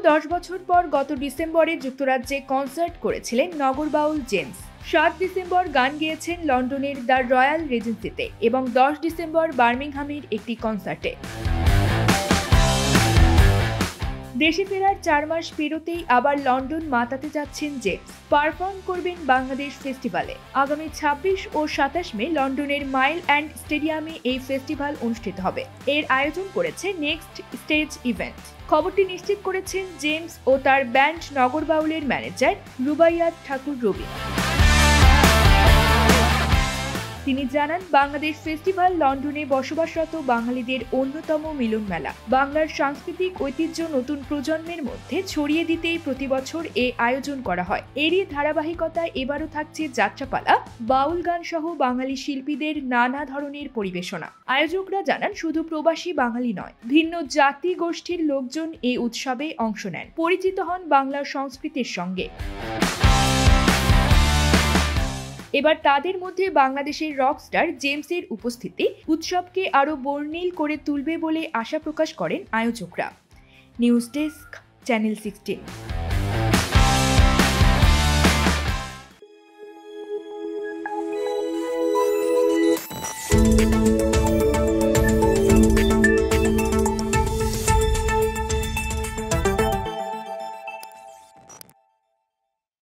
10 বছর পর গত ডিসেম্বরে যুক্তরাজ্যে কনসার্ট করেছিলেন নগরবাউল জেমস। 7 ডিসেম্বর গান গেয়েছেন লন্ডনের দ্য রয়্যাল রিজেন্সিতে এবং 10 ডিসেম্বর বার্মিংহামের একটি কনসার্টে। দেশে ফেরার 4 মাস পেরোতেই আবার লন্ডন মাতাতে যাচ্ছেন জেমস। পারফর্ম করবেন বাংলাদেশ ফেস্টিভ্যালে। আগামী 26 ও 27 মে লন্ডনের মাইল অ্যান্ড স্টেডিয়ামে এই ফেস্টিভ্যাল অনুষ্ঠিত হবে। এর আয়োজন করেছে নেক্সট স্টেজ ইভেন্ট। খবরটি নিশ্চিত করেছেন জেমস ও তার ব্যান্ড নগরবাউলের ম্যানেজার রুবাইয়াত ঠাকুর রবি। তিনি জানান, বাংলাদেশ ফেস্টিভ্যাল লন্ডনে বসবাসরত বাঙালিদের অন্যতম মিলন মেলা। বাংলার সাংস্কৃতিক ঐতিহ্য নতুন প্রজন্মের মধ্যে ছড়িয়ে দিতেই প্রতি বছর এ আয়োজন করা হয়। এরই ধারাবাহিকতায় এবারও থাকছে যাত্রাপালা, বাউল গান সহ বাঙালি শিল্পীদের নানা ধরনের পরিবেশনা। আয়োজকরা জানান, শুধু প্রবাসী বাঙালি নয়, ভিন্ন জাতি গোষ্ঠীর লোকজন এই উৎসবে অংশ নেন, পরিচিত হন বাংলার সংস্কৃতির সঙ্গে। এবার তাদের মধ্যে বাংলাদেশের রকস্টার জেমসের উপস্থিতি উৎসবকে আরও বর্ণিল করে তুলবে বলে আশা প্রকাশ করেন আয়োজকরা। News desk, channel 16।